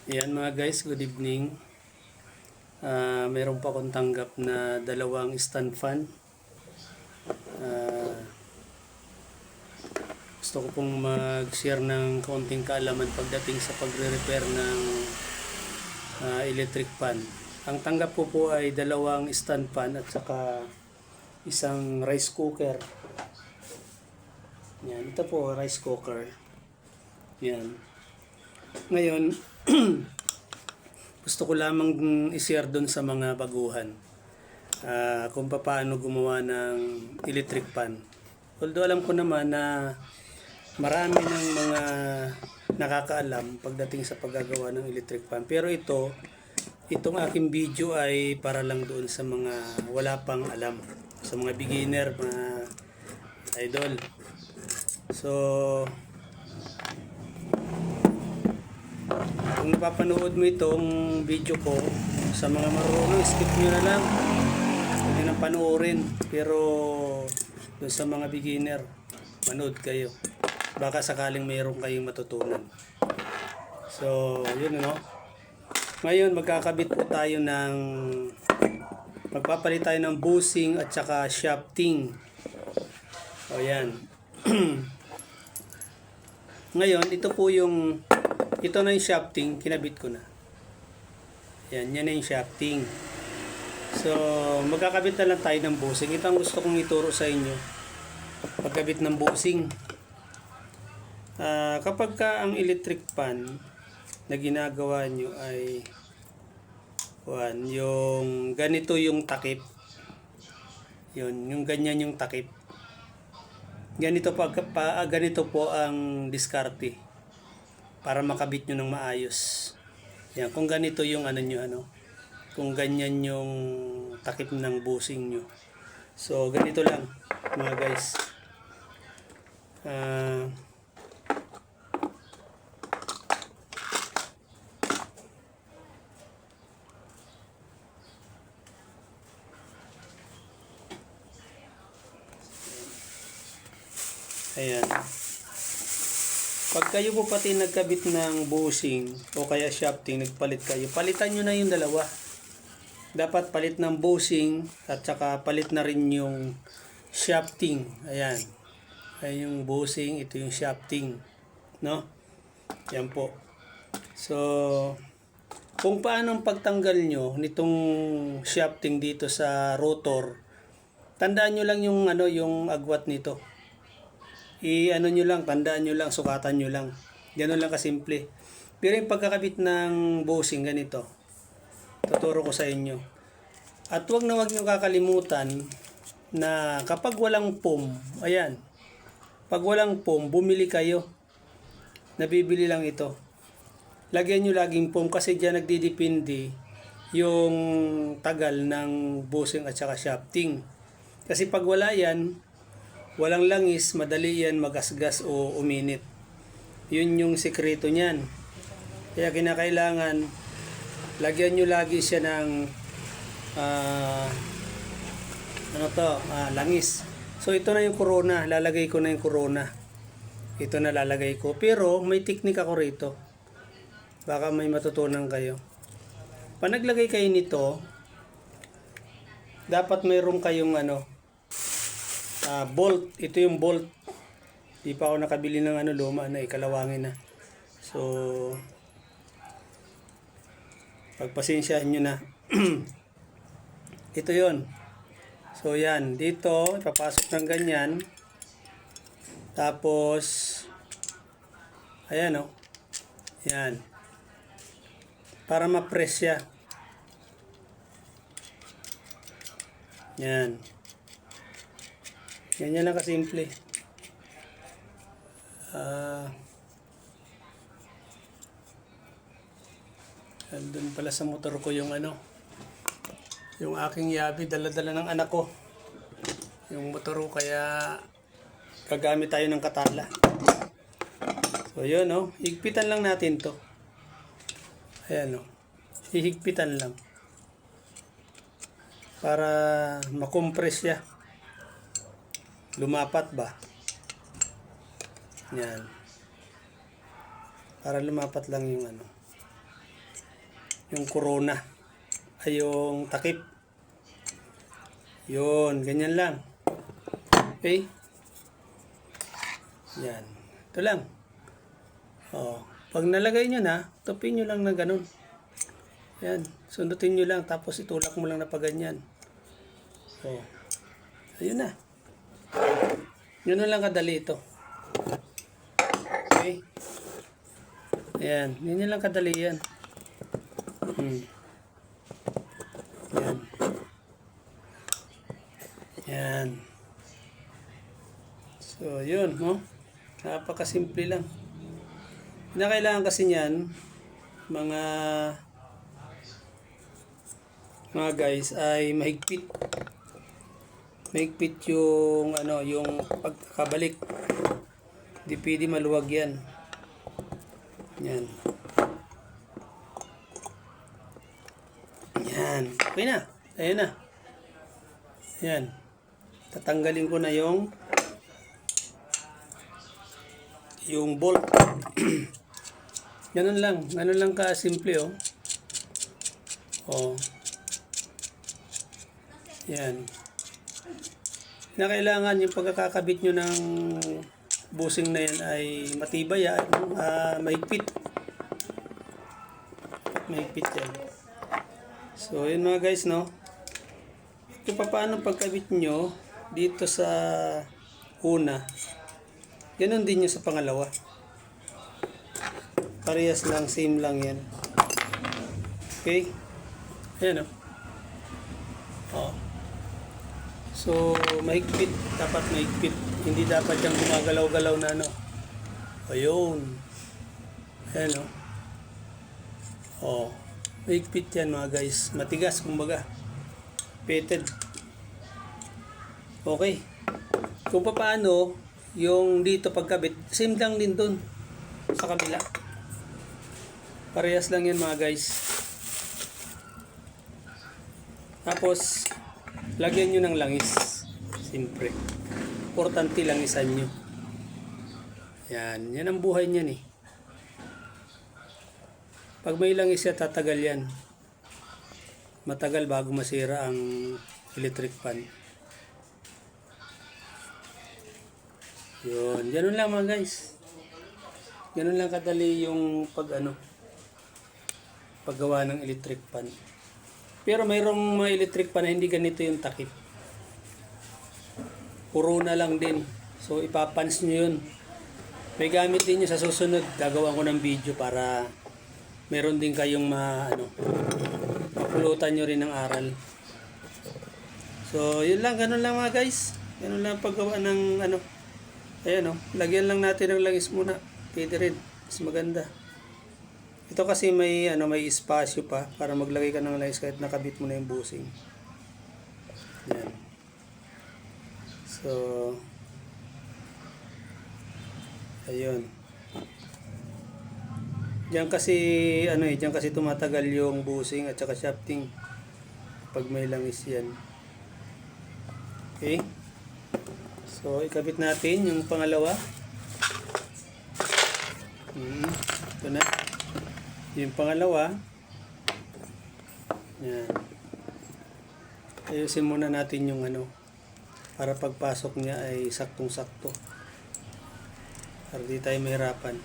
Ayan mga guys, good evening. Meron pa akong tanggap na dalawang stand fan. Ah, Gusto ko pong mag-share ng kaunting kaalaman pagdating sa pagre-repair ng electric fan. Ang tanggap ko po ay dalawang stand fan at saka isang rice cooker. Yan, ito po rice cooker. Yan. Ngayon, gusto ko lamang i-share doon sa mga baguhan kung paano gumawa ng electric fan. Although alam ko naman na marami ng mga nakakaalam pagdating sa paggagawa ng electric fan. Pero itong aking video ay para lang doon sa mga wala pang alam, sa mga beginner, mga idol. So, kung napapanood mo itong video ko, sa mga marunong, skip nyo na lang. Hindi na panoorin. Pero doon sa mga beginner, manood kayo. Baka sakaling mayroon kayong matutunan. So, yun no. Ngayon, magpapalit tayo ng bushing at saka shafting. O yan. Ngayon, ito na yung shafting, kinabit ko na. Yan na yung shafting. So, magkakabit na lang tayo ng bushing. Ito ang gusto kong ituro sa inyo. Pagkabit ng bushing. Kapag ang electric fan na ginagawa nyo ay yung ganito yung takip. Yung ganyan yung takip. Ganito po ang diskarte para makabit nyo ng maayos. Yan, kung ganito yung kung ganyan yung takip ng bushing nyo. So, ganito lang mga guys. Ayan. Pag kayo po pati nagkabit ng bushing o kaya shafting, nagpalit kayo, palitan nyo na yung dalawa. Dapat palit ng bushing at saka palit na rin yung shafting. Ayan. Ayan yung bushing, ito yung shafting. No? Yan po. So, kung paano ang pagtanggal nyo nitong shafting dito sa rotor, tandaan nyo lang yung agwat nito. Tandaan nyo lang, sukatan nyo lang. Ganun lang kasimple. Pero yung pagkakabit ng bushing ganito, tuturo ko sa inyo. At wag nyo kakalimutan na kapag walang foam, ayan, pag walang foam, bumili kayo. Nabibili lang ito. Lagyan nyo laging foam kasi dyan nagdidepende yung tagal ng bushing at saka shafting. Kasi pag wala yan, walang langis, madali yan magasgas o uminit. Yun yung sikreto niyan. Kaya kinakailangan lagyan nyo lagi siya ng langis. So ito na yung corona, lalagay ko na yung corona. Ito na lalagay ko. Pero may technique ako rito. Baka may matutunan kayo. Pag naglagay kayo nito, dapat mayroon kayong bolt. Ito yung bolt. Di pa ako nakabili ng luma na ikalawangin na. So, pagpasensyahan nyo na. Ito yon. So, yan. Dito, ipapasok ng ganyan. Tapos, ayan o. Yan. Para ma-press siya. Yan. Ganyan lang kasimple. Andun pala sa motor ko yung yung aking yabi, dala-dala ng anak ko. Yung motor ko, kaya gagamit tayo ng katala. So yun higpitan lang natin to. Ayan hihigpitan lang. Para makompress siya. Lumapat ba? Yan. Para lumapat lang yung yung corona ay yung takip. Yun, ganyan lang. Okay? Yan. Ito lang. Oh, pag nalagay nyo na, tupin nyo lang na ganun. Yan. Sundutin nyo lang, tapos itulak mo lang na paganyan. Oh. Ayun na. Yun na lang kadali ito. Okay? Ayan. Yun lang kadali yan. Yan. Yan. So, yun. No? Napakasimple lang. Kailangan kasi niyan, mga guys, ay mahigpit. Mahigpit yung yung pagkakabalik. Di pwede maluwag yan. Yan. Yan. Okay na. Ayun na. Yan. Tatanggalin ko na yung bolt. Ganun lang ka simple, oh. Oh. Yan. Kailangan yung pagkakabit nyo ng busing na yan ay matibay, mahigpit. Mahigpit yan. So, yun mga guys, no? Kung paano pagkabit nyo dito sa una, ganun din nyo sa pangalawa. Parehas lang, same lang yan. Okay? Ayan, oh. Oh. So, mahigpit. Dapat mahigpit. Hindi dapat yung gumagalaw-galaw na Ayun. Ayan, oh. Oh. Mahigpit yan mga guys. Matigas, kumbaga. Pitted. Okay. Kung paano, yung dito pagkabit, same lang din dun. Sa kabila. Parehas lang yan mga guys. Tapos, lagyan nyo ng langis. Siyempre. Importante langisan nyo. Yan. Yan ang buhay niyan, eh. Pag may langis yan, tatagal yan. Matagal bago masira ang electric fan. Yun. Ganun lang mga guys. Ganun lang kadali yung paggawa ng electric fan. Pero mayroong mga electric fan na hindi ganito yung takip. Puro na lang din. So ipapans nyo yun. May gamit din nyo sa susunod. Gagawa ko ng video para meron din kayong mapulutan nyo rin ng aral. So yun lang. Ganun lang mga guys. Ganun lang paggawa ng Ayan, lagyan lang natin ng langis muna. Pwede rin. Mas maganda. Ito kasi may espasyo pa para maglagay ka ng langis kahit nakabit mo na yung busing. Yan. So, ayun. Diyan kasi tumatagal yung busing at saka shafting pag may langis yan. Okay? So, ikabit natin yung pangalawa. Ito na. Yung pangalawa. Yan. Ayusin muna natin yung para pagpasok niya ay saktong-sakto. Para di tayo mahirapan.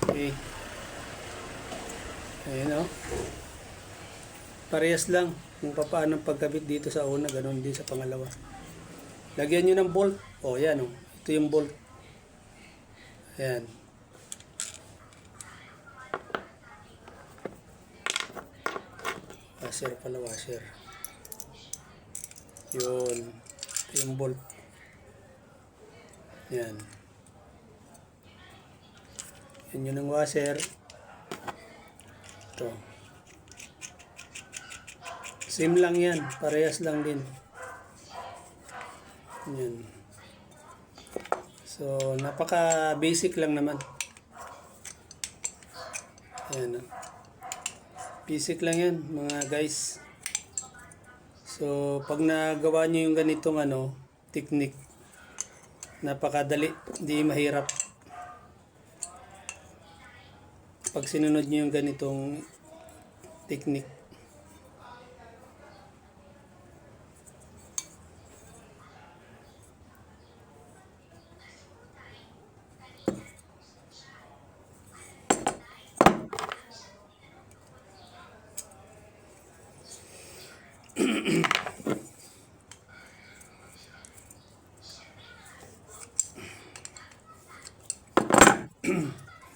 Okay. Ayun, parehas lang kung paano pagkabit dito sa una, ganun din sa pangalawa. Lagyan nyo ng bolt. Yan, ito yung bolt. Ayan. Washer pala, washer. Yun. Ito yung bolt. Yan. Yan yun ang washer. Ito. Same lang yan. Parehas lang din. Yan. So, napaka basic lang naman. Ayan. Basic lang yan, mga guys. So, pag nagawa nyo yung ganitong technique, napakadali, di mahirap. Pag sinunod nyo yung ganitong technique.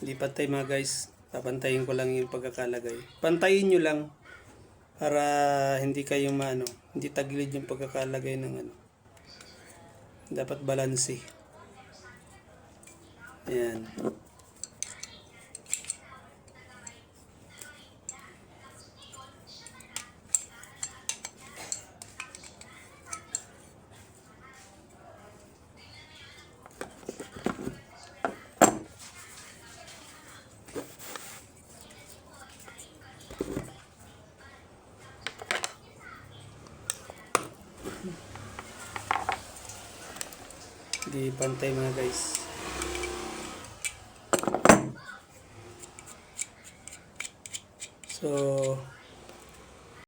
Lipat tayo mga guys. Papantayin ko lang yung pagkakalagay. Pantayin nyo lang para hindi kayo hindi tagilid yung pagkakalagay ng Dapat balanse. Ayan. Di pantay mga guys. So